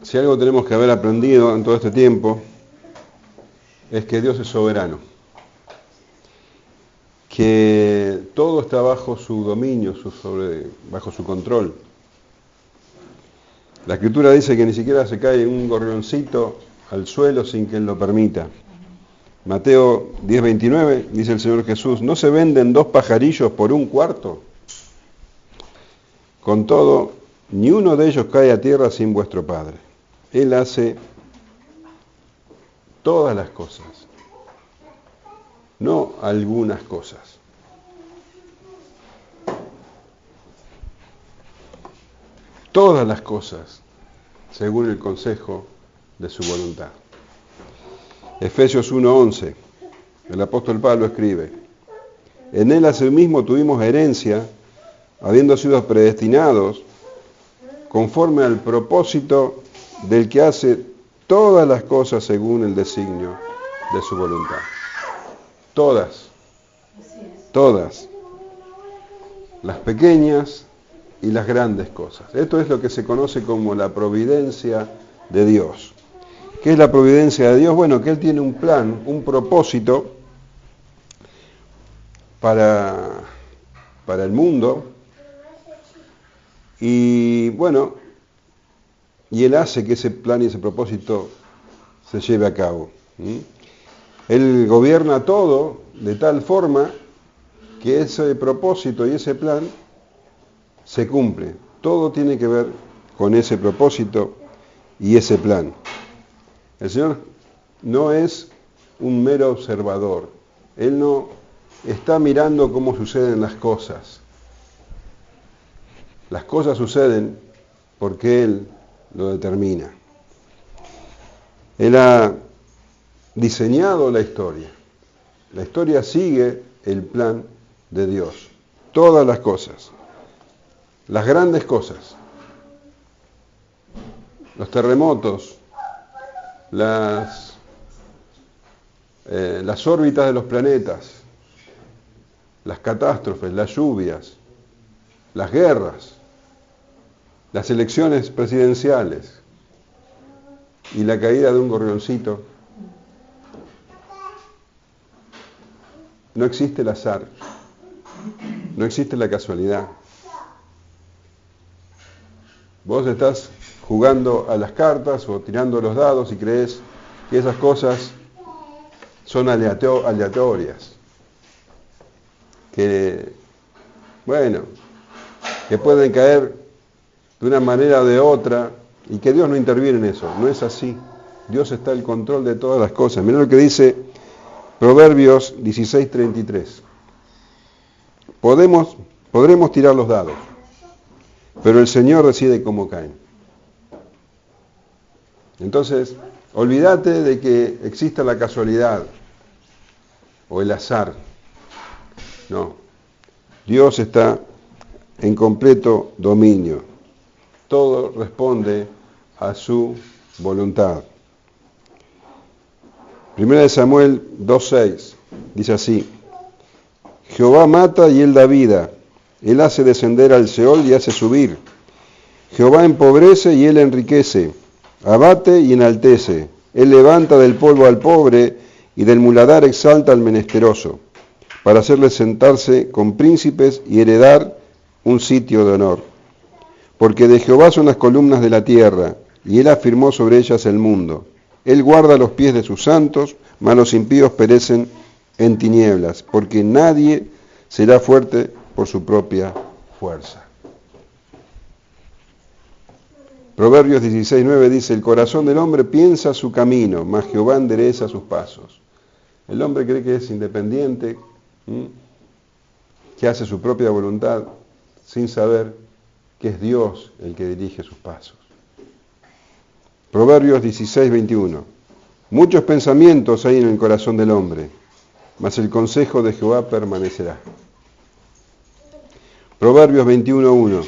Si algo tenemos que haber aprendido en todo este tiempo, es que Dios es soberano, que todo está bajo su dominio, bajo su control. La Escritura dice que ni siquiera se cae un gorrioncito al suelo sin que Él lo permita. Mateo 10:29 dice el Señor Jesús, ¿no se venden 2 pajarillos por un cuarto? Con todo, ni uno de ellos cae a tierra sin vuestro Padre. Él hace todas las cosas, no algunas cosas. Todas las cosas, según el consejo de su voluntad. Efesios 1:11, el apóstol Pablo escribe, en Él asimismo tuvimos herencia, habiendo sido predestinados, conforme al propósito del que hace todas las cosas según el designio de su voluntad. Todas. Las pequeñas y las grandes cosas. Esto es lo que se conoce como la providencia de Dios. ¿Qué es la providencia de Dios? Bueno, que Él tiene un plan, un propósito para el mundo y bueno, y Él hace que ese plan y ese propósito se lleve a cabo. Él gobierna todo de tal forma que ese propósito y ese plan se cumple. Todo tiene que ver con ese propósito y ese plan. El Señor no es un mero observador. Él no está mirando cómo suceden las cosas. Las cosas suceden porque Él lo determina. Él ha diseñado la historia. La historia sigue el plan de Dios. Todas las cosas. Las grandes cosas. Los terremotos. Las órbitas de los planetas. Las catástrofes, las lluvias. Las guerras. Las elecciones presidenciales. Y la caída de un gorrioncito. No existe el azar, no existe la casualidad. Vos estás jugando a las cartas o tirando los dados y crees que esas cosas son aleatorias. Que pueden caer de una manera o de otra y que Dios no interviene en eso. No es así. Dios está al control de todas las cosas. Mirá lo que dice Proverbios 16:33. Podremos tirar los dados, pero el Señor decide cómo caen. Entonces, olvídate de que exista la casualidad o el azar. No, Dios está en completo dominio. Todo responde a su voluntad. 1 Samuel 2:6 dice así, Jehová mata y Él da vida, Él hace descender al Seol y hace subir. Jehová empobrece y Él enriquece, abate y enaltece, Él levanta del polvo al pobre y del muladar exalta al menesteroso, para hacerle sentarse con príncipes y heredar un sitio de honor. Porque de Jehová son las columnas de la tierra, y Él afirmó sobre ellas el mundo. Él guarda los pies de sus santos, mas los impíos perecen en tinieblas, porque nadie será fuerte por su propia fuerza. Proverbios 16:9 dice, el corazón del hombre piensa su camino, mas Jehová endereza sus pasos. El hombre cree que es independiente, que hace su propia voluntad, sin saber que es Dios el que dirige sus pasos. Proverbios 16:21. Muchos pensamientos hay en el corazón del hombre, mas el consejo de Jehová permanecerá. Proverbios 21:1.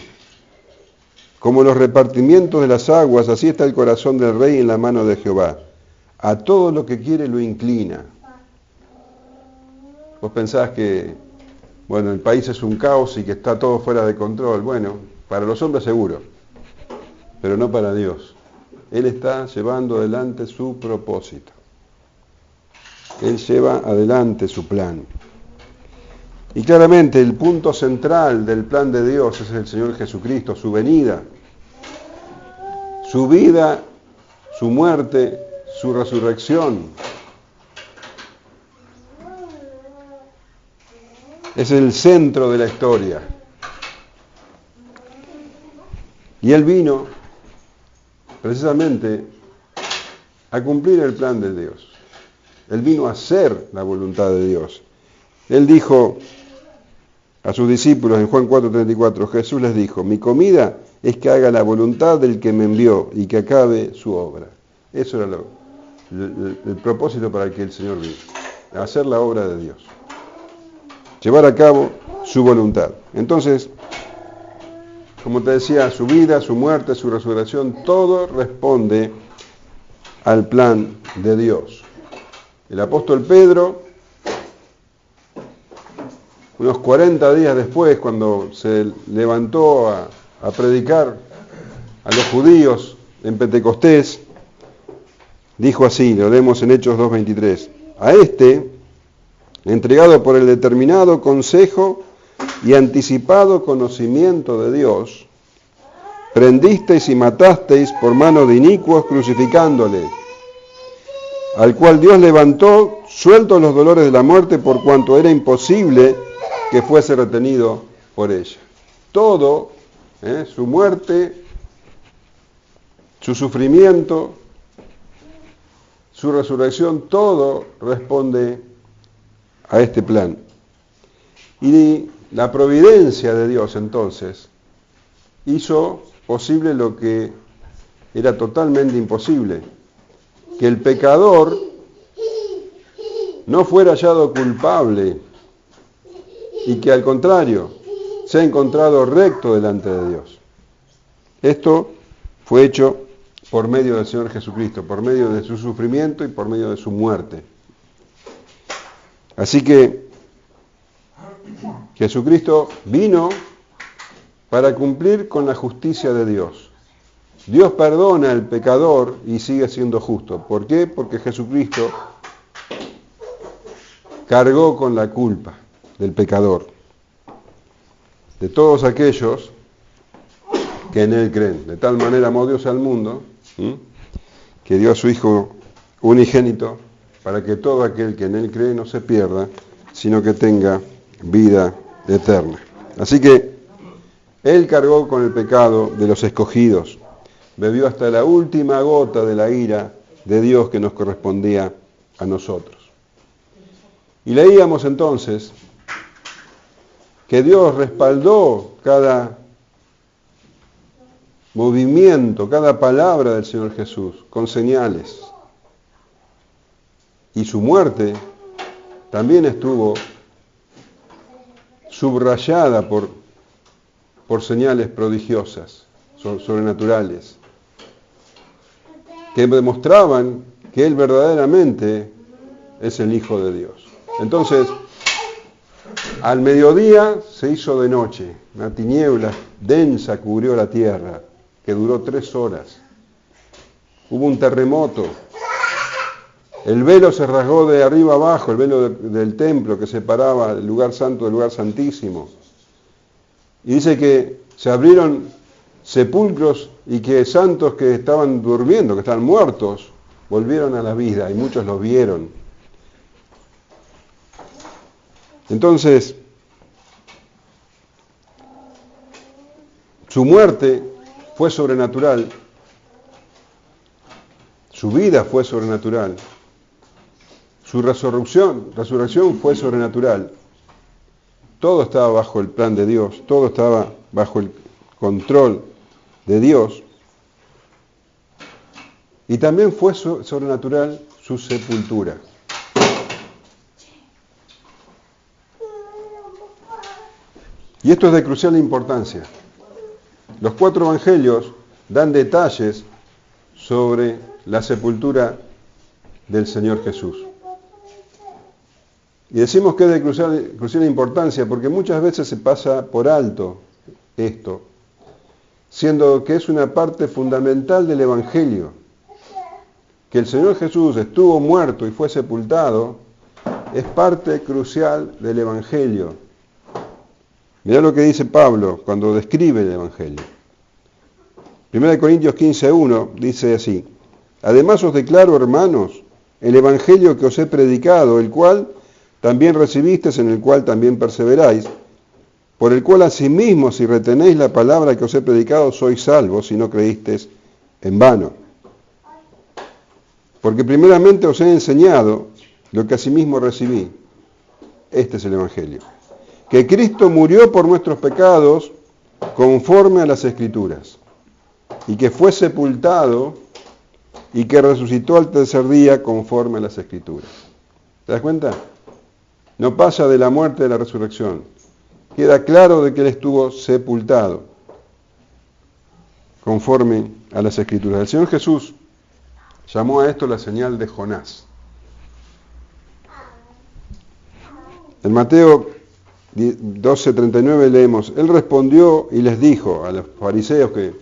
Como los repartimientos de las aguas, así está el corazón del rey en la mano de Jehová. A todo lo que quiere lo inclina. Vos pensás que, el país es un caos y que está todo fuera de control. Bueno, para los hombres seguro, pero no para Dios. Él está llevando adelante su propósito. Él lleva adelante su plan. Y claramente el punto central del plan de Dios es el Señor Jesucristo, su venida, su vida, su muerte, su resurrección. Es el centro de la historia. Y Él vino precisamente a cumplir el plan de Dios. Él vino a hacer la voluntad de Dios. Él dijo a sus discípulos en Juan 4:34, Jesús les dijo, mi comida es que haga la voluntad del que me envió y que acabe su obra. Eso era el propósito para el que el Señor vino, hacer la obra de Dios, llevar a cabo su voluntad. Entonces, como te decía, su vida, su muerte, su resurrección, todo responde al plan de Dios. El apóstol Pedro, unos 40 días después, cuando se levantó a predicar a los judíos en Pentecostés, dijo así, lo leemos en Hechos 2:23, a este, entregado por el determinado consejo y anticipado conocimiento de Dios, prendisteis y matasteis por mano de inicuos crucificándole, al cual Dios levantó, sueltos los dolores de la muerte, por cuanto era imposible que fuese retenido por ella. Todo, su muerte, su sufrimiento, su resurrección, todo responde a este plan. Y la providencia de Dios entonces hizo posible lo que era totalmente imposible, que el pecador no fuera hallado culpable y que al contrario sea encontrado recto delante de Dios. Esto fue hecho por medio del Señor Jesucristo, por medio de su sufrimiento y por medio de su muerte. Así que Jesucristo vino para cumplir con la justicia de Dios. Dios perdona al pecador y sigue siendo justo. ¿Por qué? Porque Jesucristo cargó con la culpa del pecador, de todos aquellos que en Él creen. De tal manera amó Dios al mundo, que dio a su Hijo unigénito, para que todo aquel que en Él cree no se pierda, sino que tenga vida eterna. Así que Él cargó con el pecado de los escogidos, bebió hasta la última gota de la ira de Dios que nos correspondía a nosotros. Y leíamos entonces que Dios respaldó cada movimiento, cada palabra del Señor Jesús con señales. Y su muerte también estuvo subrayada por señales prodigiosas, sobrenaturales, que demostraban que Él verdaderamente es el Hijo de Dios. Entonces, al mediodía se hizo de noche, una tiniebla densa cubrió la tierra, que duró 3 horas. Hubo un terremoto, el velo se rasgó de arriba abajo, el velo del templo que separaba el lugar santo del lugar santísimo. Y dice que se abrieron sepulcros y que santos que estaban durmiendo, que estaban muertos, volvieron a la vida y muchos los vieron. Entonces, su muerte fue sobrenatural, su vida fue sobrenatural, su resurrección fue sobrenatural. Todo estaba bajo el plan de Dios, todo estaba bajo el control de Dios. Y también fue sobrenatural su sepultura. Y esto es de crucial importancia. Los 4 evangelios dan detalles sobre la sepultura del Señor Jesús. Y decimos que es de crucial importancia porque muchas veces se pasa por alto esto. siendo que es una parte fundamental del Evangelio. Que el Señor Jesús estuvo muerto y fue sepultado es parte crucial del Evangelio. Mirá lo que dice Pablo cuando describe el Evangelio. 1 Corintios 15:1 dice así: además os declaro, hermanos, el Evangelio que os he predicado, el cual también recibisteis, en el cual también perseveráis, por el cual asimismo, si retenéis la palabra que os he predicado, sois salvos, si no creísteis en vano. Porque primeramente os he enseñado lo que asimismo recibí. Este es el Evangelio. Que Cristo murió por nuestros pecados conforme a las Escrituras, y que fue sepultado y que resucitó al tercer día conforme a las Escrituras. ¿Te das cuenta? No pasa de la muerte a la resurrección. Queda claro de que Él estuvo sepultado conforme a las Escrituras. El Señor Jesús llamó a esto la señal de Jonás. En Mateo 12:39 leemos: Él respondió y les dijo a los fariseos que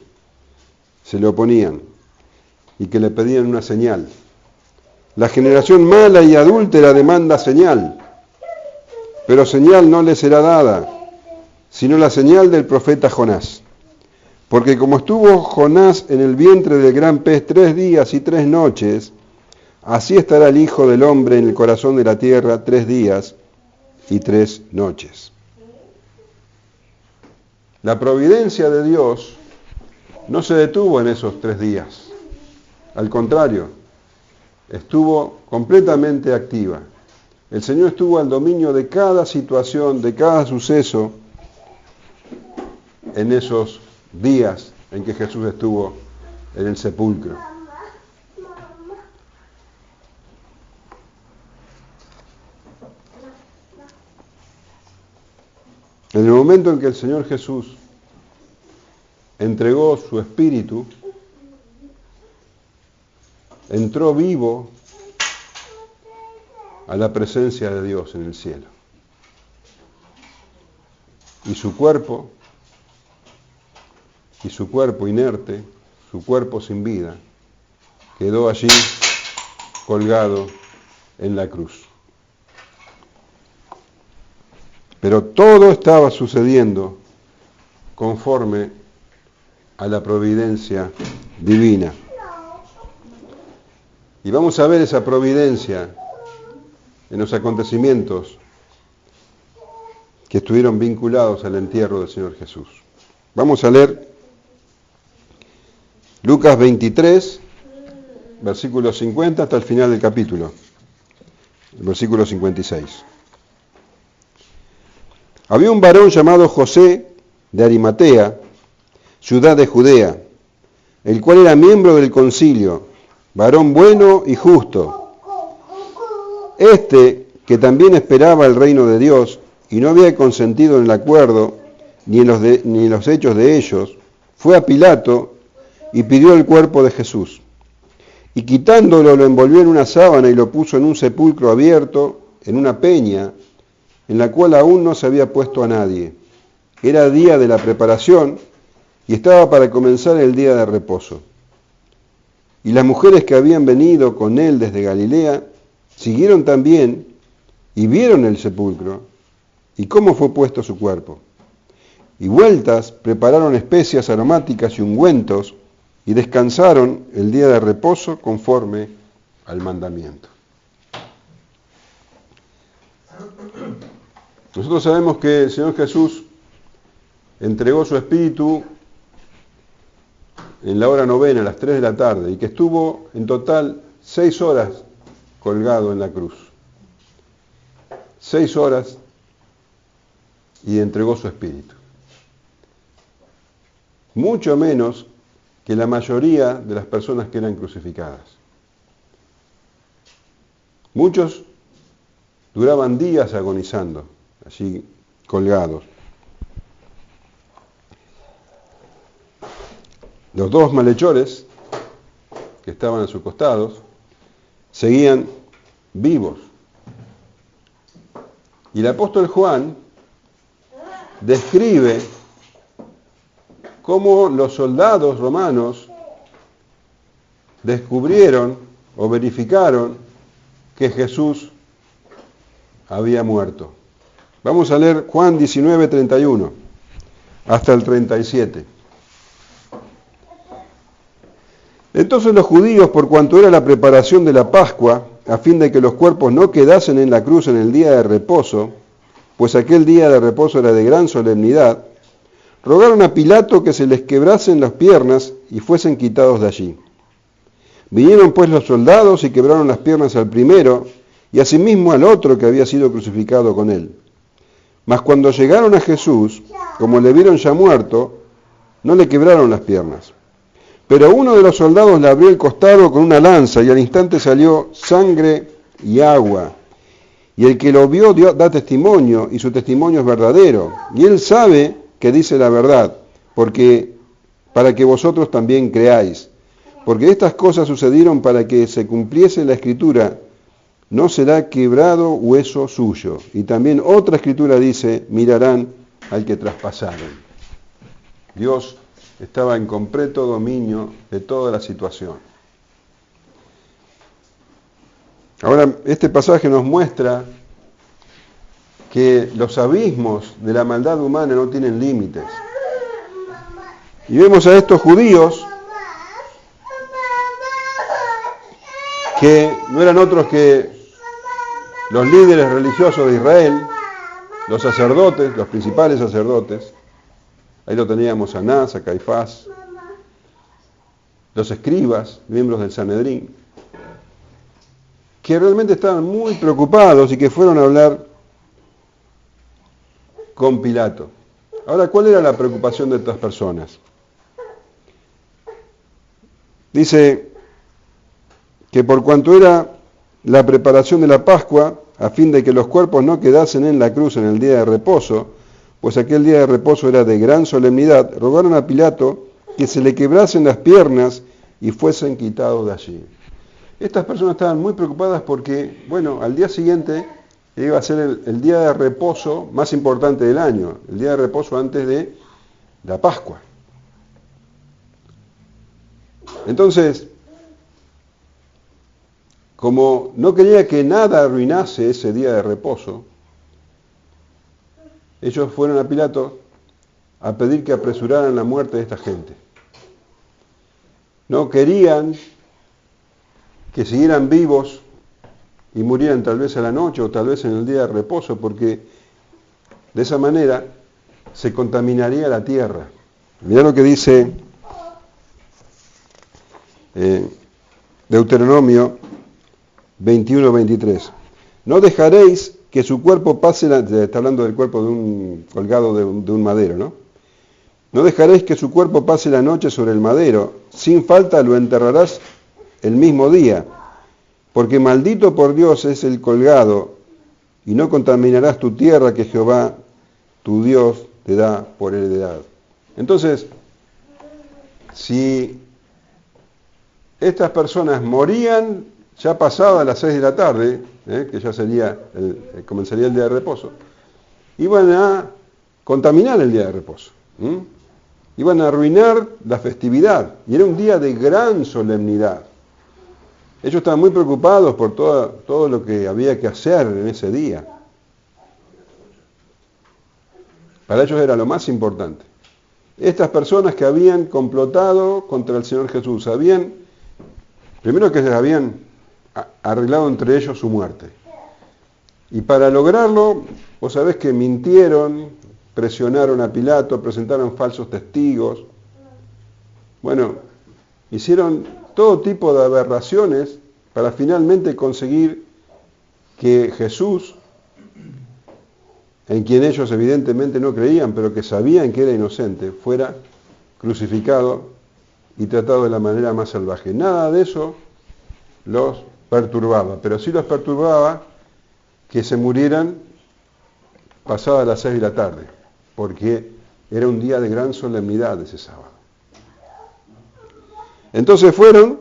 se le oponían y que le pedían una señal: la generación mala y adúltera demanda señal, pero señal no le será dada, sino la señal del profeta Jonás. Porque como estuvo Jonás en el vientre del gran pez 3 días y 3 noches, así estará el Hijo del Hombre en el corazón de la tierra 3 días y 3 noches. La providencia de Dios no se detuvo en esos 3 días. Al contrario, estuvo completamente activa. El Señor estuvo al dominio de cada situación, de cada suceso, en esos días en que Jesús estuvo en el sepulcro. En el momento en que el Señor Jesús entregó su espíritu, entró vivo a la presencia de Dios en el cielo. Y su cuerpo inerte, su cuerpo sin vida, quedó allí colgado en la cruz. Pero todo estaba sucediendo conforme a la providencia divina. Y vamos a ver esa providencia en los acontecimientos que estuvieron vinculados al entierro del Señor Jesús. Vamos a leer Lucas 23, versículo 50 hasta el final del capítulo, el versículo 56. Había un varón llamado José de Arimatea, ciudad de Judea, el cual era miembro del concilio, varón bueno y justo. Este, que también esperaba el reino de Dios y no había consentido en el acuerdo ni en los hechos de ellos, fue a Pilato y pidió el cuerpo de Jesús. Y quitándolo, lo envolvió en una sábana y lo puso en un sepulcro abierto, en una peña, en la cual aún no se había puesto a nadie. Era día de la preparación y estaba para comenzar el día de reposo. Y las mujeres que habían venido con él desde Galilea siguieron también y vieron el sepulcro y cómo fue puesto su cuerpo. Y vueltas prepararon especias aromáticas y ungüentos y descansaron el día de reposo conforme al mandamiento. Nosotros sabemos que el Señor Jesús entregó su espíritu en la hora novena, a las 3 de la tarde, y que estuvo en total 6 horas colgado en la cruz. 6 horas y entregó su espíritu. Mucho menos que la mayoría de las personas que eran crucificadas. Muchos duraban días agonizando, allí colgados. Los 2 malhechores que estaban a sus costados seguían vivos. Y el apóstol Juan describe cómo los soldados romanos descubrieron o verificaron que Jesús había muerto. Vamos a leer Juan 19, 31 hasta el 37. Entonces los judíos, por cuanto era la preparación de la Pascua, a fin de que los cuerpos no quedasen en la cruz en el día de reposo, pues aquel día de reposo era de gran solemnidad, rogaron a Pilato que se les quebrasen las piernas y fuesen quitados de allí. Vinieron pues los soldados y quebraron las piernas al primero, y asimismo al otro que había sido crucificado con él. Mas cuando llegaron a Jesús, como le vieron ya muerto, no le quebraron las piernas. Pero uno de los soldados le abrió el costado con una lanza, y al instante salió sangre y agua. Y el que lo vio da testimonio, y su testimonio es verdadero. Y él sabe que dice la verdad, para que vosotros también creáis. Porque estas cosas sucedieron para que se cumpliese la Escritura: no será quebrado hueso suyo. Y también otra Escritura dice: mirarán al que traspasaron. Dios estaba en completo dominio de toda la situación. Ahora, este pasaje nos muestra que los abismos de la maldad humana no tienen límites. Y vemos a estos judíos que no eran otros que los líderes religiosos de Israel, los sacerdotes, los principales sacerdotes. Ahí lo teníamos a Anás, a Caifás, los escribas, miembros del Sanedrín, que realmente estaban muy preocupados y que fueron a hablar con Pilato. Ahora, ¿cuál era la preocupación de estas personas? Dice que por cuanto era la preparación de la Pascua, a fin de que los cuerpos no quedasen en la cruz en el día de reposo, pues aquel día de reposo era de gran solemnidad, rogaron a Pilato que se le quebrasen las piernas y fuesen quitados de allí. Estas personas estaban muy preocupadas porque, al día siguiente iba a ser el día de reposo más importante del año, el día de reposo antes de la Pascua. Entonces, como no quería que nada arruinase ese día de reposo, ellos fueron a Pilato a pedir que apresuraran la muerte de esta gente. No querían que siguieran vivos y murieran tal vez a la noche o tal vez en el día de reposo, porque de esa manera se contaminaría la tierra. Mirá lo que dice Deuteronomio 21-23. No dejaréis que su cuerpo pase, está hablando del cuerpo de un colgado de un madero, ¿no? No dejaréis que su cuerpo pase la noche sobre el madero, sin falta lo enterrarás el mismo día, porque maldito por Dios es el colgado, y no contaminarás tu tierra que Jehová, tu Dios, te da por heredad. Entonces, si estas personas morían ya pasada las 6 de la tarde, que ya comenzaría el día de reposo, iban a contaminar el día de reposo, iban a arruinar la festividad, y era un día de gran solemnidad. Ellos estaban muy preocupados por todo lo que había que hacer en ese día. Para ellos era lo más importante. Estas personas que habían complotado contra el Señor Jesús, primero que habían arreglado entre ellos su muerte. Y para lograrlo, vos sabés que mintieron, presionaron a Pilato, presentaron falsos testigos. Hicieron todo tipo de aberraciones para finalmente conseguir que Jesús, en quien ellos evidentemente no creían, pero que sabían que era inocente, fuera crucificado y tratado de la manera más salvaje. Nada de eso los perturbaba, pero sí los perturbaba que se murieran pasadas las 6 de la tarde, porque era un día de gran solemnidad ese sábado. Entonces fueron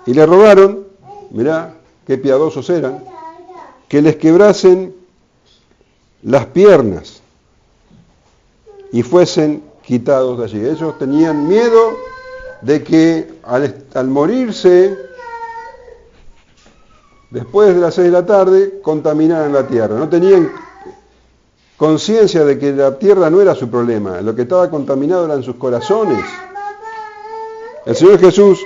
y le rogaron, mirá qué piadosos eran, que les quebrasen las piernas y fuesen quitados de allí. Ellos tenían miedo de que al morirse, después de las 6 de la tarde, contaminaran la tierra. No tenían conciencia de que la tierra no era su problema, lo que estaba contaminado eran sus corazones. El Señor Jesús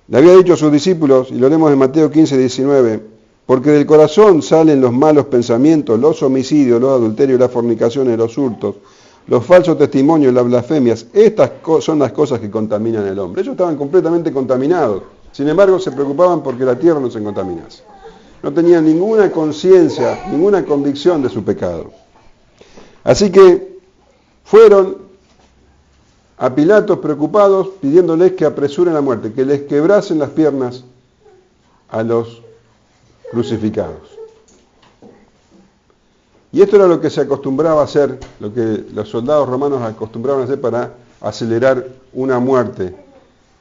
le había dicho a sus discípulos, y lo leemos en Mateo 15, 19, porque del corazón salen los malos pensamientos, los homicidios, los adulterios, las fornicaciones, los hurtos, los falsos testimonios, las blasfemias. Estas son las cosas que contaminan al hombre. Ellos estaban completamente contaminados. Sin embargo, se preocupaban porque la tierra no se contaminase. No tenían ninguna conciencia, ninguna convicción de su pecado. Así que fueron a Pilato preocupados, pidiéndoles que apresuren la muerte, que les quebrasen las piernas a los crucificados. Y esto era lo que se acostumbraba a hacer, lo que los soldados romanos acostumbraban a hacer para acelerar una muerte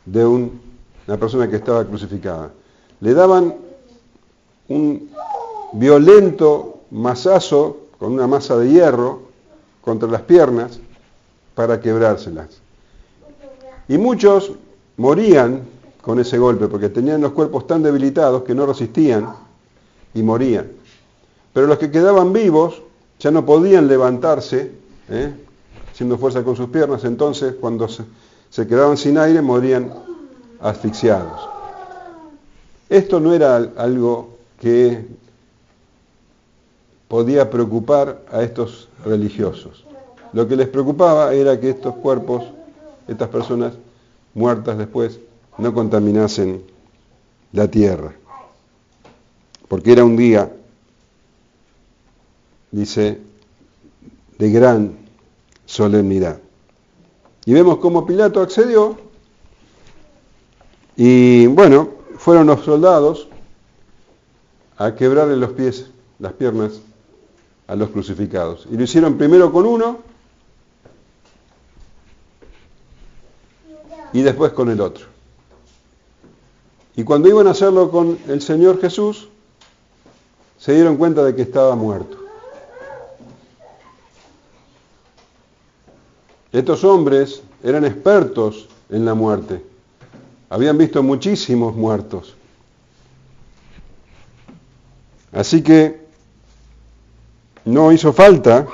de una persona que estaba crucificada. Le daban un violento mazazo con una masa de hierro contra las piernas para quebrárselas. Y muchos morían con ese golpe porque tenían los cuerpos tan debilitados que no resistían y morían. Pero los que quedaban vivos ya no podían levantarse, haciendo fuerza con sus piernas, entonces cuando se quedaban sin aire morían asfixiados. Esto no era algo que podía preocupar a estos religiosos. Lo que les preocupaba era que estos cuerpos, estas personas muertas después, no contaminasen la tierra. Porque era un día, dice, de gran solemnidad. Y vemos cómo Pilato accedió y bueno, fueron los soldados a quebrarle los pies, las piernas a los crucificados. Y lo hicieron primero con uno y después con el otro. Y cuando iban a hacerlo con el Señor Jesús, se dieron cuenta de que estaba muerto. Estos hombres eran expertos en la muerte. Habían visto muchísimos muertos. Así que no hizo falta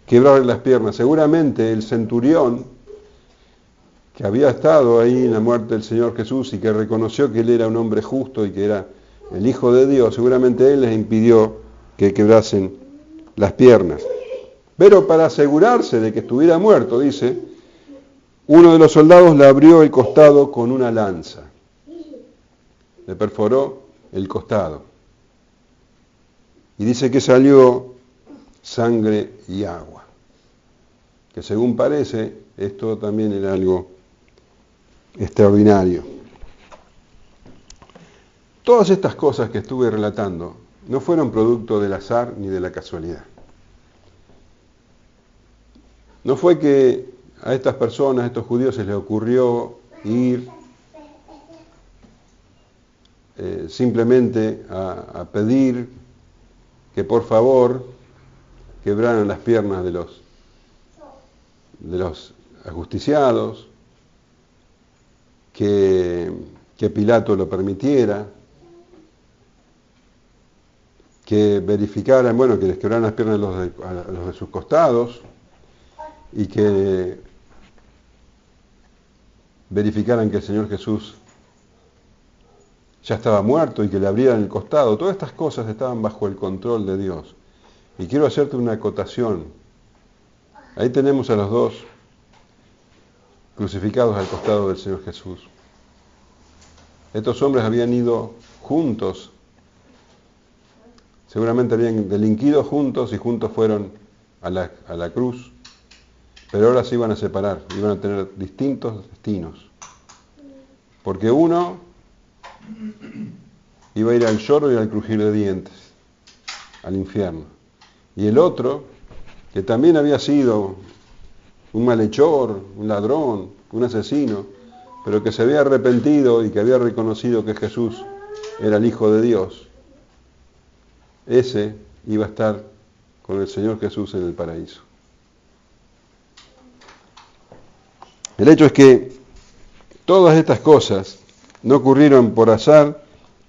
quebrarle las piernas. Seguramente el centurión, que había estado ahí en la muerte del Señor Jesús y que reconoció que él era un hombre justo y que era el Hijo de Dios, seguramente él les impidió que quebrasen las piernas. Pero para asegurarse de que estuviera muerto, dice, uno de los soldados le abrió el costado con una lanza. Le perforó el costado. Y dice que salió sangre y agua. Que según parece, esto también era algo extraordinario. Todas estas cosas que estuve relatando no fueron producto del azar ni de la casualidad. No fue que a estas personas, a estos judíos, se les ocurrió ir simplemente a pedir que por favor quebraran las piernas de los ajusticiados, que Pilato lo permitiera, que verificaran, que les quebraran las piernas a los de sus costados y que verificaran que el Señor Jesús ya estaba muerto y que le abrieran el costado. Todas estas cosas estaban bajo el control de Dios. Y quiero hacerte una acotación. Ahí tenemos a los dos crucificados al costado del Señor Jesús. Estos hombres habían ido juntos, seguramente habían delinquido juntos y juntos fueron a la cruz, pero ahora se iban a separar, iban a tener distintos destinos. Porque uno iba a ir al lloro y al crujir de dientes, al infierno. Y el otro, que también había sido un malhechor, un ladrón, un asesino, pero que se había arrepentido y que había reconocido que Jesús era el Hijo de Dios, ese iba a estar con el Señor Jesús en el paraíso. El hecho es que todas estas cosas no ocurrieron por azar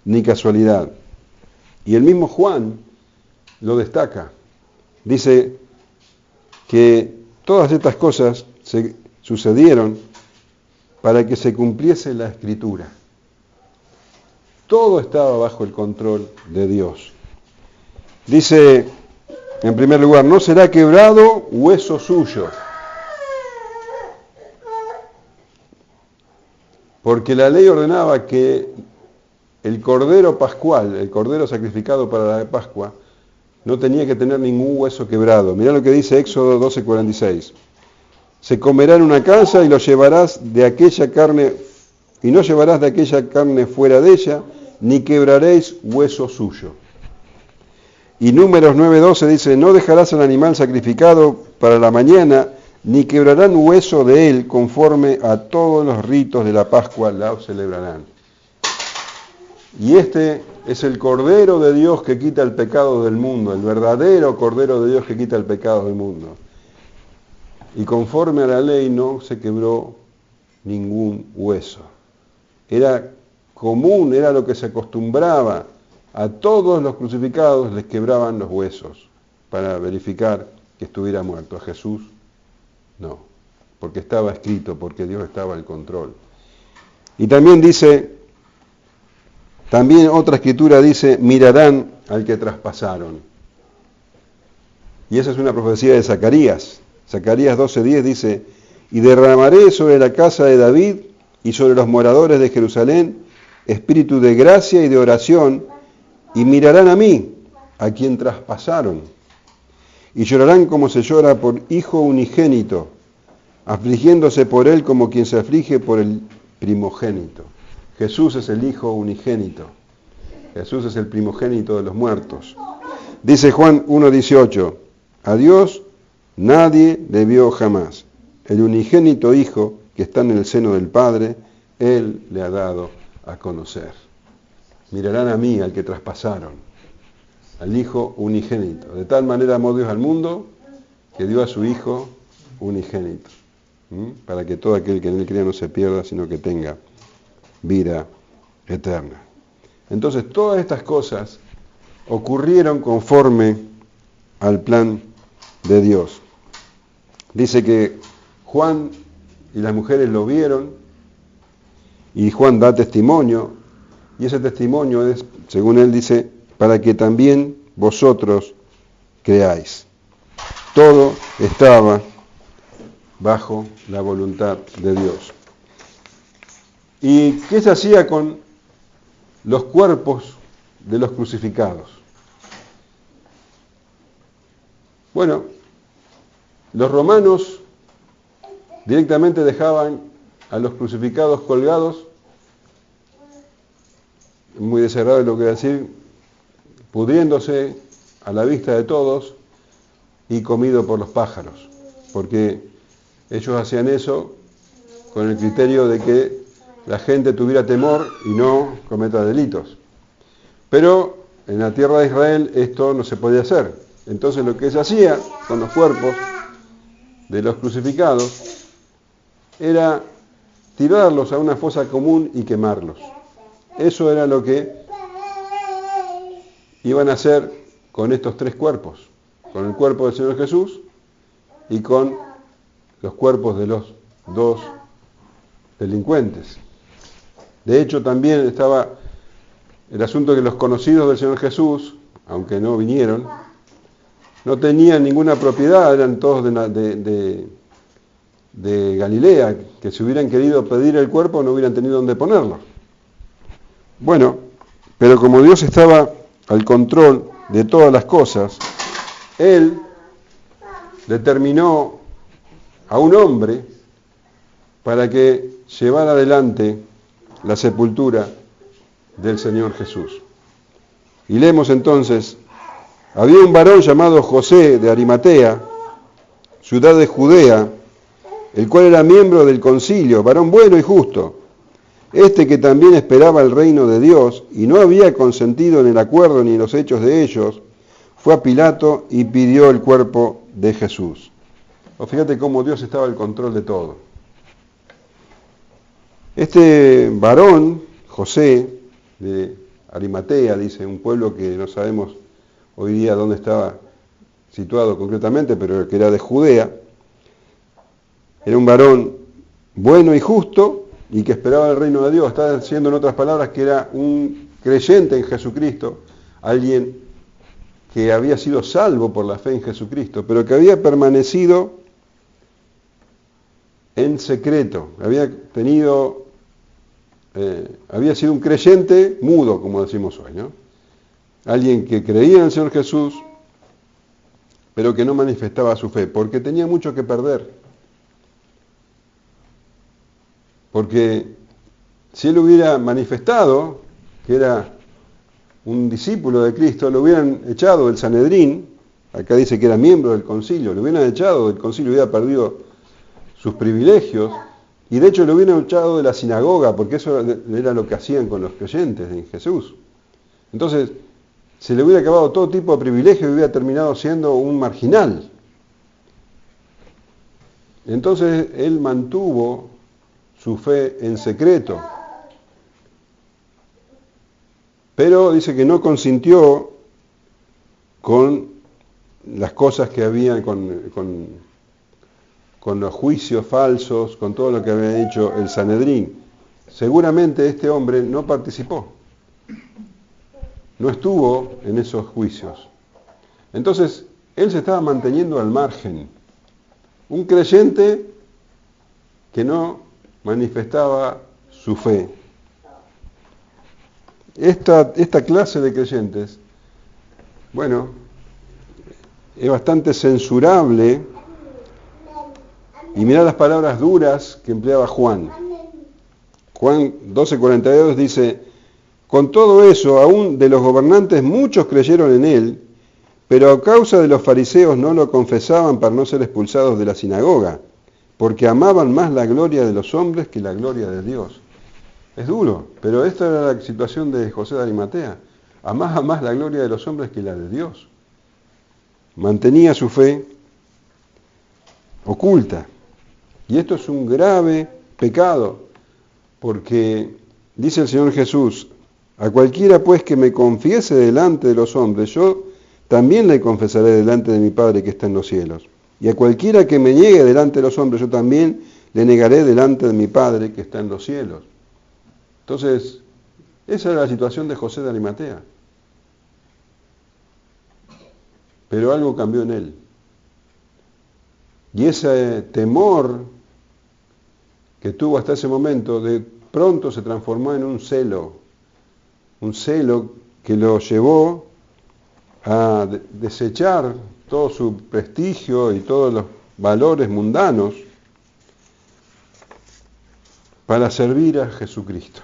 ni casualidad. Y el mismo Juan lo destaca. Dice que todas estas cosas sucedieron para que se cumpliese la Escritura. Todo estaba bajo el control de Dios. Dice, en primer lugar, no será quebrado hueso suyo. Porque la ley ordenaba que el cordero pascual, el cordero sacrificado para la Pascua, no tenía que tener ningún hueso quebrado. Mirá lo que dice Éxodo 12:46. Se comerá en una casa y lo llevarás de aquella carne, y no llevarás de aquella carne fuera de ella, ni quebraréis hueso suyo. Y Números 9:12 dice, no dejarás al animal sacrificado para la mañana, ni quebrarán hueso de él, conforme a todos los ritos de la Pascua la celebrarán. Y este es el Cordero de Dios que quita el pecado del mundo, el verdadero Cordero de Dios que quita el pecado del mundo. Y conforme a la ley no se quebró ningún hueso. Era común, era lo que se acostumbraba. A todos los crucificados les quebraban los huesos para verificar que estuviera muerto. A Jesús no, porque estaba escrito, porque Dios estaba al control. Y también dice, también otra escritura dice, mirarán al que traspasaron. Y esa es una profecía de Zacarías. Zacarías 12:10 dice, y derramaré sobre la casa de David y sobre los moradores de Jerusalén espíritu de gracia y de oración, y mirarán a mí, a quien traspasaron, y llorarán como se llora por hijo unigénito, afligiéndose por él como quien se aflige por el primogénito. Jesús es el hijo unigénito. Jesús es el primogénito de los muertos. Dice Juan 1:18, a Dios nadie le vio jamás. El unigénito Hijo que está en el seno del Padre, Él le ha dado a conocer. Mirarán a mí, al que traspasaron, al Hijo unigénito. De tal manera amó Dios al mundo que dio a su Hijo unigénito, para que todo aquel que en Él crea no se pierda, sino que tenga vida eterna. Entonces todas estas cosas ocurrieron conforme al plan de Dios. Dice que Juan y las mujeres lo vieron y Juan da testimonio, y ese testimonio es, según él dice, para que también vosotros creáis. Todo estaba bajo la voluntad de Dios. ¿Y qué se hacía con los cuerpos de los crucificados? Bueno, los romanos directamente dejaban a los crucificados colgados, muy desagradable lo que voy a decir, pudriéndose a la vista de todos y comido por los pájaros, porque ellos hacían eso con el criterio de que la gente tuviera temor y no cometa delitos. Pero en la tierra de Israel esto no se podía hacer. Entonces lo que se hacía con los cuerpos de los crucificados era tirarlos a una fosa común y quemarlos. Eso era lo que iban a hacer con estos tres cuerpos, con el cuerpo del Señor Jesús y con los cuerpos de los dos delincuentes. De hecho, también estaba el asunto que los conocidos del Señor Jesús, aunque no vinieron, no tenían ninguna propiedad, eran todos de Galilea, que si hubieran querido pedir el cuerpo no hubieran tenido dónde ponerlo. Bueno, pero como Dios estaba al control de todas las cosas, Él determinó a un hombre para que llevara adelante la sepultura del Señor Jesús. Y leemos entonces, había un varón llamado José de Arimatea, ciudad de Judea, el cual era miembro del concilio, varón bueno y justo, este que también esperaba el reino de Dios y no había consentido en el acuerdo ni en los hechos de ellos, fue a Pilato y pidió el cuerpo de Jesús. Fíjate cómo Dios estaba al control de todo. Este varón, José, de Arimatea, dice, un pueblo que no sabemos hoy día dónde estaba situado concretamente, pero que era de Judea, era un varón bueno y justo y que esperaba el reino de Dios. Está diciendo en otras palabras que era un creyente en Jesucristo, alguien que había sido salvo por la fe en Jesucristo, pero que había permanecido en secreto, había sido un creyente mudo, como decimos hoy, ¿no? Alguien que creía en el Señor Jesús, pero que no manifestaba su fe, porque tenía mucho que perder. Porque si él hubiera manifestado que era un discípulo de Cristo, lo hubieran echado del Sanedrín, acá dice que era miembro del concilio, lo hubieran echado del concilio, hubiera perdido sus privilegios, y de hecho lo hubieran echado de la sinagoga, porque eso era lo que hacían con los creyentes en Jesús. Entonces, se le hubiera acabado todo tipo de privilegio y hubiera terminado siendo un marginal. Entonces, él mantuvo su fe en secreto. Pero dice que no consintió con las cosas que había, con los juicios falsos, con todo lo que había hecho el Sanedrín. Seguramente este hombre no participó, no estuvo en esos juicios. Entonces, él se estaba manteniendo al margen. Un creyente que no manifestaba su fe. Esta clase de creyentes, bueno, es bastante censurable. Y mirá las palabras duras que empleaba Juan. Juan 12:42 dice, con todo eso, aún de los gobernantes muchos creyeron en él, pero a causa de los fariseos no lo confesaban para no ser expulsados de la sinagoga, porque amaban más la gloria de los hombres que la gloria de Dios. Es duro, pero esta era la situación de José de Arimatea. Amaba más la gloria de los hombres que la de Dios. Mantenía su fe oculta. Y esto es un grave pecado, porque dice el Señor Jesús, a cualquiera pues que me confiese delante de los hombres, yo también le confesaré delante de mi Padre que está en los cielos. Y a cualquiera que me niegue delante de los hombres, yo también le negaré delante de mi Padre que está en los cielos. Entonces, esa era la situación de José de Arimatea. Pero algo cambió en él. Y ese temor que tuvo hasta ese momento, de pronto se transformó en un celo que lo llevó a desechar todo su prestigio y todos los valores mundanos para servir a Jesucristo.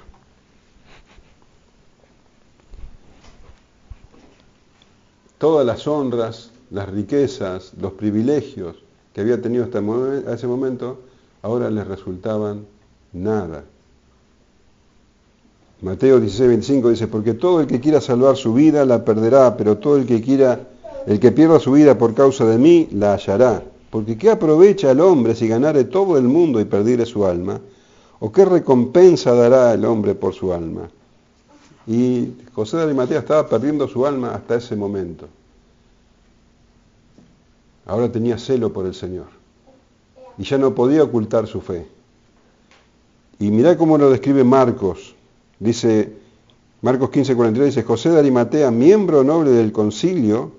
Todas las honras, las riquezas, los privilegios que había tenido hasta ese momento, ahora les resultaban nada. Mateo 16:25 dice, porque todo el que quiera salvar su vida la perderá, pero todo el que pierda su vida por causa de mí, la hallará. Porque ¿qué aprovecha el hombre si ganare todo el mundo y perdiere su alma? ¿O qué recompensa dará el hombre por su alma? Y José de Arimatea estaba perdiendo su alma hasta ese momento. Ahora tenía celo por el Señor. Y ya no podía ocultar su fe. Y mirá cómo lo describe Marcos. Dice, Marcos 15:43 dice, José de Arimatea, miembro noble del concilio,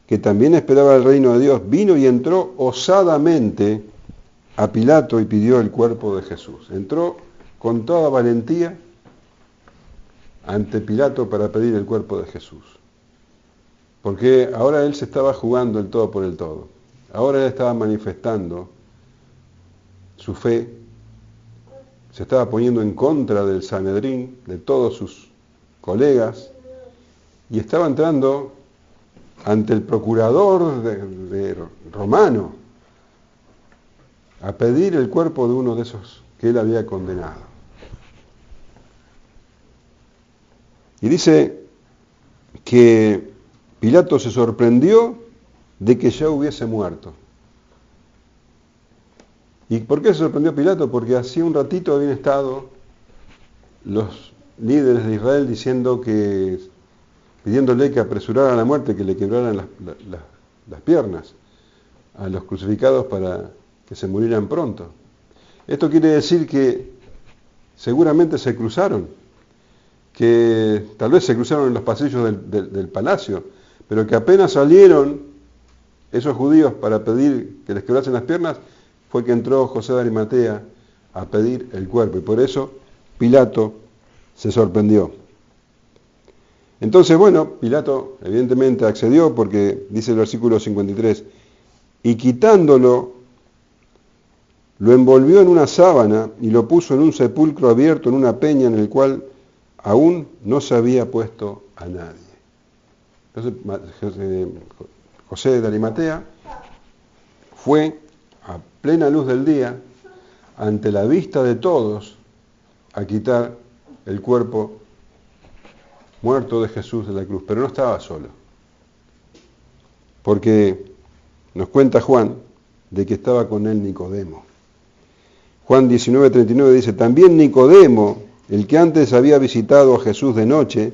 que también esperaba el reino de Dios, vino y entró osadamente a Pilato y pidió el cuerpo de Jesús. Entró con toda valentía ante Pilato para pedir el cuerpo de Jesús. Porque ahora él se estaba jugando el todo por el todo. Ahora él estaba manifestando su fe, se estaba poniendo en contra del Sanedrín, de todos sus colegas, y estaba entrando ante el procurador romano a pedir el cuerpo de uno de esos que él había condenado. Y dice que Pilato se sorprendió de que ya hubiese muerto. ¿Y por qué se sorprendió Pilato? Porque hacía un ratito habían estado los líderes de Israel pidiéndole que apresurara la muerte, que le quebraran las piernas a los crucificados para que se murieran pronto. Esto quiere decir que seguramente se cruzaron, que tal vez se cruzaron en los pasillos del palacio, pero que apenas salieron esos judíos para pedir que les quebrasen las piernas, fue que entró José de Arimatea a pedir el cuerpo, y por eso Pilato se sorprendió. Entonces, bueno, Pilato evidentemente accedió porque dice el versículo 53, y quitándolo, lo envolvió en una sábana y lo puso en un sepulcro abierto en una peña en el cual aún no se había puesto a nadie. Entonces, José de Arimatea fue a plena luz del día, ante la vista de todos, a quitar el cuerpo muerto de Jesús de la cruz, pero no estaba solo, porque nos cuenta Juan de que estaba con él Nicodemo. Juan 19:39 dice, también Nicodemo, el que antes había visitado a Jesús de noche,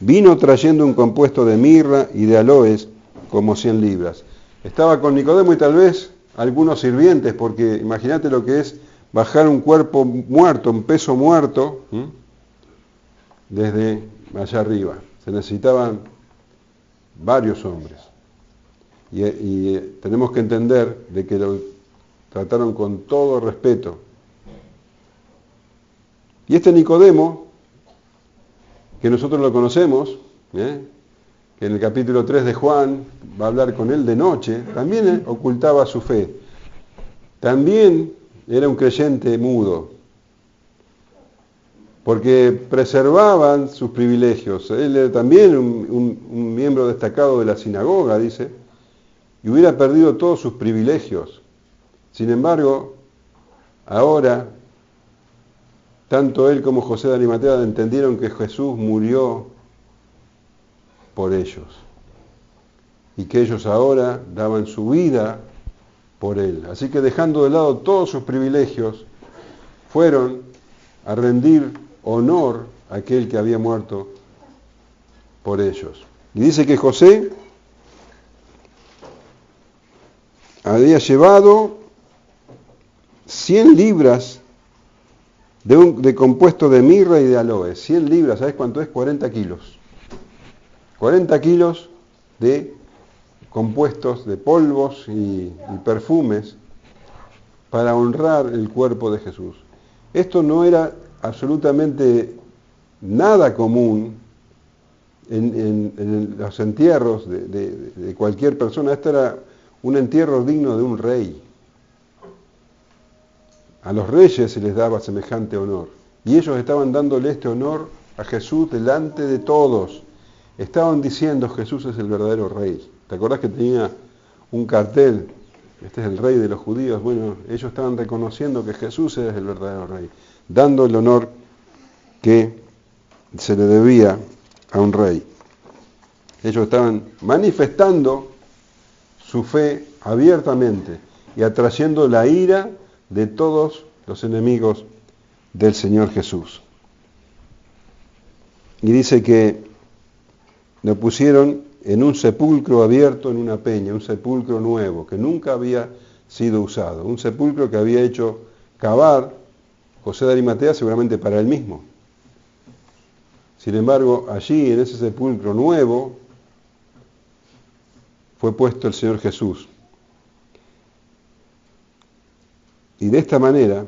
vino trayendo un compuesto de mirra y de aloes como 100 libras. Estaba con Nicodemo y tal vez algunos sirvientes, porque imagínate lo que es bajar un cuerpo muerto, un peso muerto, desde allá arriba. Se necesitaban varios hombres. Y tenemos que entender de que lo trataron con todo respeto. Y este Nicodemo, que nosotros lo conocemos, que en el capítulo 3 de Juan va a hablar con él de noche, también ocultaba su fe. También era un creyente mudo, porque preservaban sus privilegios. Él era también un miembro destacado de la sinagoga, dice, y hubiera perdido todos sus privilegios. Sin embargo, ahora, tanto él como José de Arimatea entendieron que Jesús murió por ellos, y que ellos ahora daban su vida por él. Así que dejando de lado todos sus privilegios, fueron a rendir honor a aquel que había muerto por ellos. Y dice que José había llevado 100 libras de compuesto de mirra y de aloe. 100 libras, ¿sabes cuánto es? 40 kilos. 40 kilos de compuestos, de polvos y perfumes para honrar el cuerpo de Jesús. Esto no era absolutamente nada común en los entierros de cualquier persona. Este era un entierro digno de un rey. A los reyes se les daba semejante honor. Y ellos estaban dándole este honor a Jesús delante de todos. Estaban diciendo, Jesús es el verdadero rey. ¿Te acordás que tenía un cartel? Este es el rey de los judíos. Bueno, ellos estaban reconociendo que Jesús es el verdadero rey, dando el honor que se le debía a un rey. Ellos estaban manifestando su fe abiertamente y atrayendo la ira de todos los enemigos del Señor Jesús. Y dice que lo pusieron en un sepulcro abierto en una peña, un sepulcro nuevo, que nunca había sido usado, un sepulcro que había hecho cavar José de Arimatea seguramente para él mismo. Sin embargo, allí, en ese sepulcro nuevo, fue puesto el Señor Jesús. Y de esta manera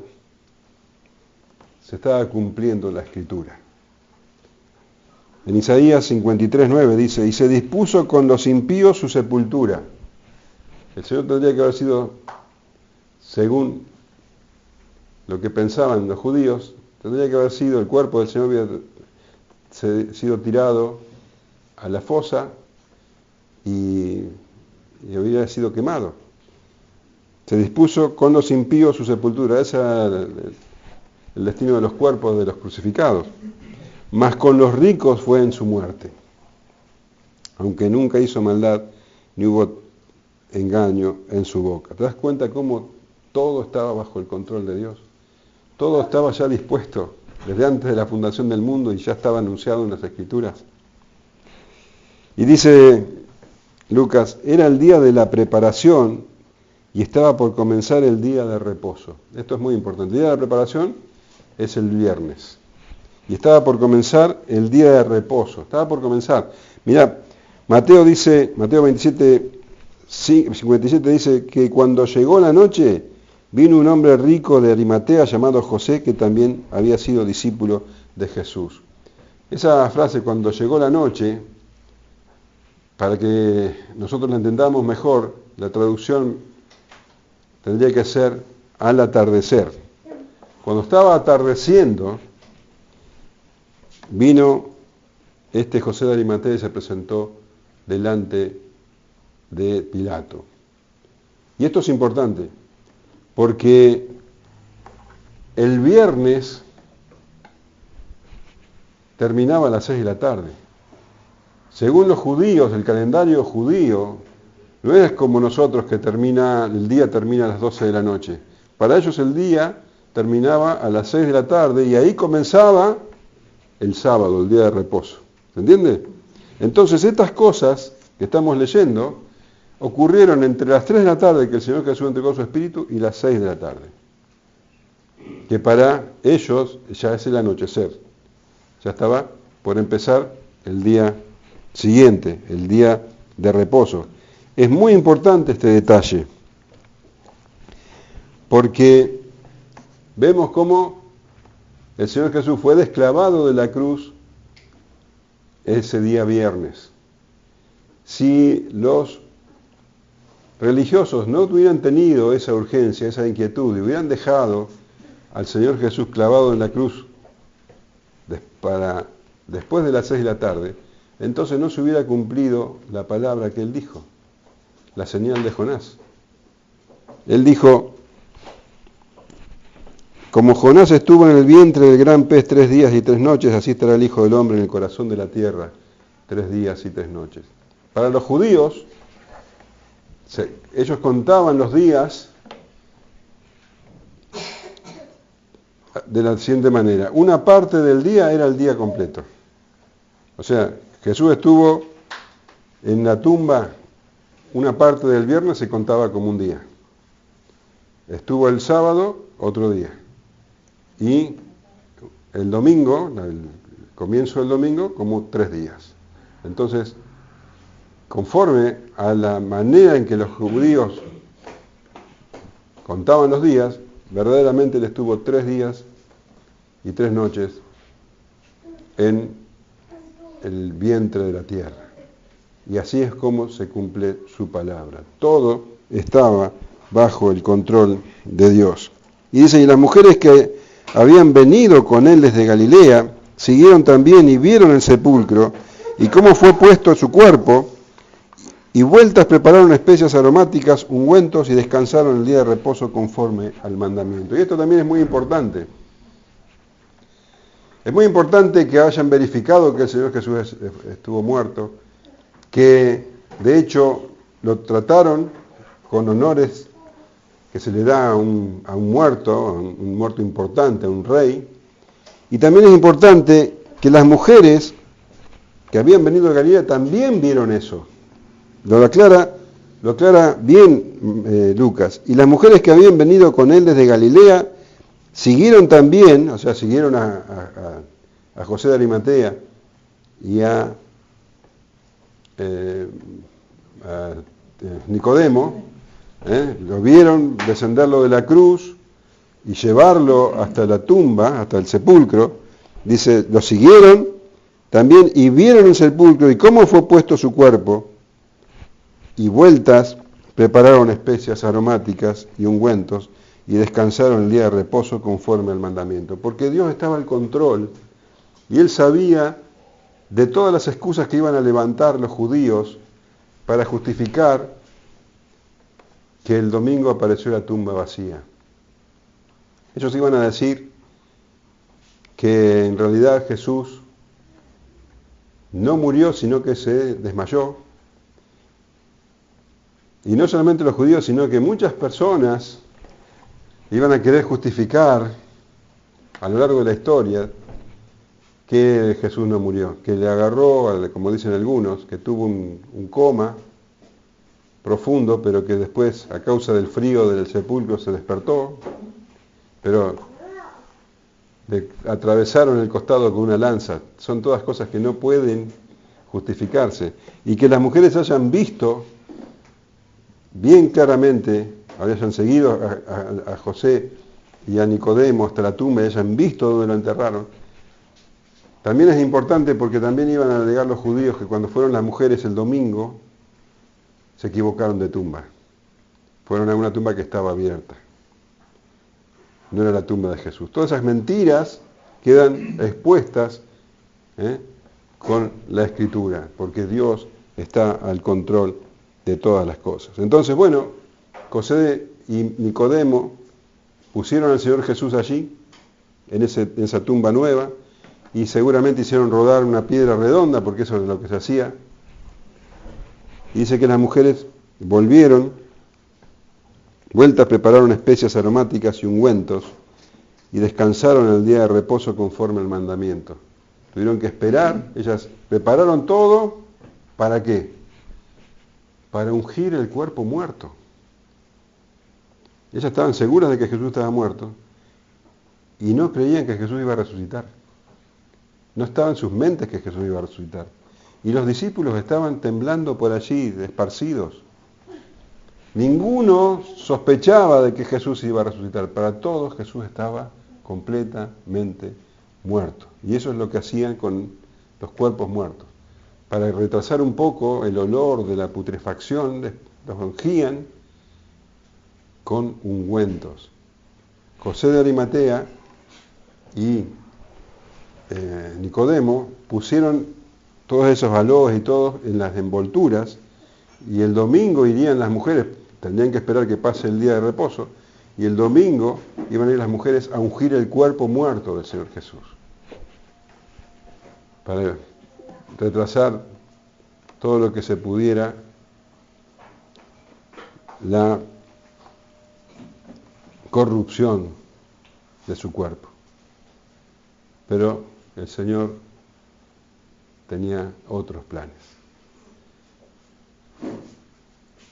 se estaba cumpliendo la Escritura. En Isaías 53:9 dice, y se dispuso con los impíos su sepultura. El Señor tendría que haber sido, según lo que pensaban los judíos, tendría que haber sido, el cuerpo del Señor había sido tirado a la fosa y había sido quemado. Se dispuso con los impíos su sepultura. Ese era el destino de los cuerpos de los crucificados. Mas con los ricos fue en su muerte, aunque nunca hizo maldad, ni hubo engaño en su boca. ¿Te das cuenta cómo todo estaba bajo el control de Dios? Todo estaba ya dispuesto desde antes de la fundación del mundo y ya estaba anunciado en las Escrituras. Y dice Lucas, era el día de la preparación y estaba por comenzar el día de reposo. Esto es muy importante. El día de la preparación es el viernes. Y estaba por comenzar el día de reposo. Estaba por comenzar. Mirá, Mateo 27, 57 dice que cuando llegó la noche, vino un hombre rico de Arimatea llamado José, que también había sido discípulo de Jesús. Esa frase, cuando llegó la noche, para que nosotros la entendamos mejor, la traducción tendría que ser al atardecer. Cuando estaba atardeciendo, vino este José de Arimatea y se presentó delante de Pilato. Y esto es importante, porque el viernes terminaba a las 6 de la tarde. Según los judíos, el calendario judío, no es como nosotros que el día termina a las 12 de la noche. Para ellos el día terminaba a las 6 de la tarde y ahí comenzaba el sábado, el día de reposo. ¿Se entiende? Entonces estas cosas que estamos leyendo ocurrieron entre las 3 de la tarde que el Señor Jesús entregó su Espíritu y las 6 de la tarde. Que para ellos ya es el anochecer. Ya estaba por empezar el día siguiente, el día de reposo. Es muy importante este detalle, porque vemos cómo el Señor Jesús fue desclavado de la cruz ese día viernes. Si los religiosos no hubieran tenido esa urgencia, esa inquietud, y hubieran dejado al Señor Jesús clavado en la cruz después de las 6 de la tarde, entonces no se hubiera cumplido la palabra que él dijo, la señal de Jonás. Él dijo, como Jonás estuvo en el vientre del gran pez 3 días y 3 noches, así estará el Hijo del Hombre en el corazón de la tierra 3 días y 3 noches. Para los judíos, ellos contaban los días de la siguiente manera. Una parte del día era el día completo. O sea, Jesús estuvo en la tumba, una parte del viernes se contaba como un día. Estuvo el sábado, otro día. Y el domingo, el comienzo del domingo, como 3 días. Entonces, conforme a la manera en que los judíos contaban los días, verdaderamente él estuvo 3 días y 3 noches en el vientre de la tierra. Y así es como se cumple su palabra. Todo estaba bajo el control de Dios. Y dice, y las mujeres que habían venido con él desde Galilea, siguieron también y vieron el sepulcro, y cómo fue puesto su cuerpo, y vueltas prepararon especias aromáticas, ungüentos, y descansaron el día de reposo conforme al mandamiento. Y esto también es muy importante. Es muy importante que hayan verificado que el Señor Jesús estuvo muerto, que de hecho lo trataron con honores que se le da a un muerto importante, a un rey. Y también es importante que las mujeres que habían venido de Galilea también vieron eso. Lo aclara bien Lucas. Y las mujeres que habían venido con él desde Galilea siguieron también, o sea, siguieron a José de Arimatea y a Nicodemo, lo vieron descenderlo de la cruz y llevarlo hasta la tumba, hasta el sepulcro. Dice, lo siguieron también y vieron el sepulcro y cómo fue puesto su cuerpo, y vueltas prepararon especias aromáticas y ungüentos y descansaron el día de reposo conforme al mandamiento. Porque Dios estaba al control y Él sabía de todas las excusas que iban a levantar los judíos para justificar que el domingo apareció la tumba vacía. Ellos iban a decir que en realidad Jesús no murió, sino que se desmayó. Y no solamente los judíos, sino que muchas personas iban a querer justificar a lo largo de la historia que Jesús no murió, que le agarró, como dicen algunos, que tuvo un coma profundo, pero que después, a causa del frío del sepulcro, se despertó, pero le atravesaron el costado con una lanza. Son todas cosas que no pueden justificarse. Y que las mujeres hayan visto bien claramente, hayan seguido a José y a Nicodemo hasta la tumba y hayan visto dónde lo enterraron. También es importante porque también iban a alegar los judíos que cuando fueron las mujeres el domingo, se equivocaron de tumba. Fueron a una tumba que estaba abierta. No era la tumba de Jesús. Todas esas mentiras quedan expuestas con la Escritura, porque Dios está al control de todas las cosas. Entonces, bueno, José y Nicodemo pusieron al Señor Jesús allí, en esa tumba nueva, y seguramente hicieron rodar una piedra redonda, porque eso es lo que se hacía. Y dice que las mujeres vueltas prepararon especias aromáticas y ungüentos, y descansaron el día de reposo conforme al mandamiento. Tuvieron que esperar, ellas prepararon todo, ¿para qué? Para ungir el cuerpo muerto. Ellas estaban seguras de que Jesús estaba muerto, y no creían que Jesús iba a resucitar. No estaba en sus mentes que Jesús iba a resucitar. Y los discípulos estaban temblando por allí, esparcidos. Ninguno sospechaba de que Jesús iba a resucitar. Para todos Jesús estaba completamente muerto. Y eso es lo que hacían con los cuerpos muertos. Para retrasar un poco el olor de la putrefacción, los ungían con ungüentos. José de Arimatea y Nicodemo pusieron todos esos aloes y todo en las envolturas, y el domingo irían las mujeres, tendrían que esperar que pase el día de reposo, y el domingo iban a ir las mujeres a ungir el cuerpo muerto del Señor Jesús, para retrasar todo lo que se pudiera la corrupción de su cuerpo. Pero el Señor tenía otros planes.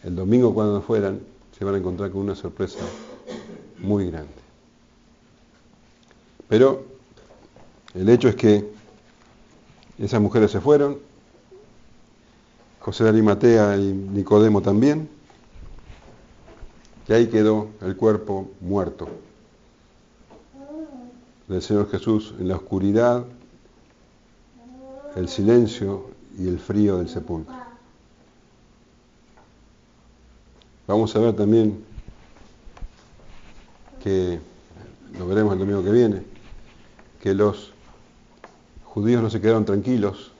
El domingo cuando fueran, se van a encontrar con una sorpresa muy grande. Pero el hecho es que esas mujeres se fueron, José de Arimatea y Nicodemo también, y ahí quedó el cuerpo muerto del Señor Jesús en la oscuridad, el silencio y el frío del sepulcro. Vamos a ver también que, lo veremos el domingo que viene, que los judíos no se quedaron tranquilos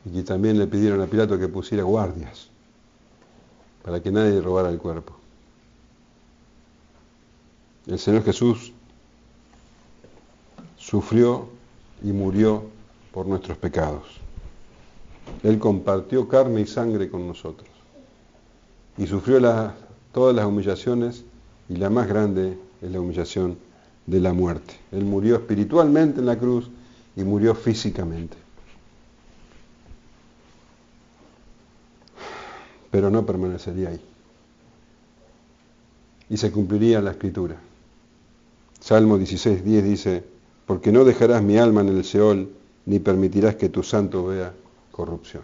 y que también le pidieron a Pilato que pusiera guardias para que nadie robara el cuerpo. El Señor Jesús sufrió y murió por nuestros pecados. Él compartió carne y sangre con nosotros y sufrió todas las humillaciones, y la más grande es la humillación de la muerte. Él murió espiritualmente en la cruz y murió físicamente. Pero no permanecería ahí. Y se cumpliría la Escritura. Salmo 16:10 dice: porque no dejarás mi alma en el Seol, ni permitirás que tu santo vea corrupción.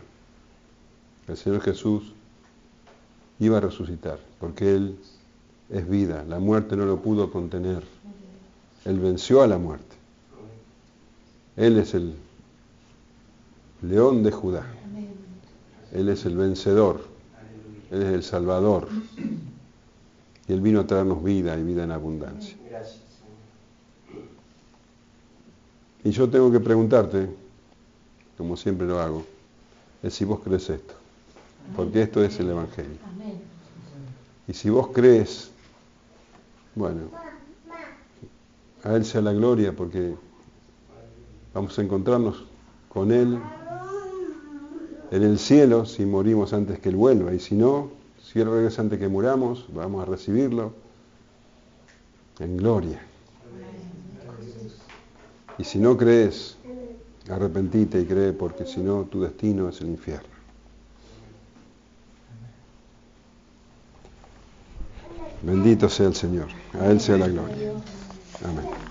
El Señor Jesús iba a resucitar, porque Él es vida. La muerte no lo pudo contener. Él venció a la muerte. Él es el león de Judá. Él es el vencedor. Él es el Salvador. Y Él vino a traernos vida y vida en abundancia. Y yo tengo que preguntarte, como siempre lo hago, es si vos crees esto. Porque esto es el Evangelio. Y si vos crees, bueno, a Él sea la gloria, porque vamos a encontrarnos con Él en el cielo si morimos antes que Él vuelva. Y si no, si Él regresa antes que muramos, vamos a recibirlo en gloria. Y si no crees, arrepentite y cree, porque si no, tu destino es el infierno. Bendito sea el Señor. A Él sea la gloria. Amén.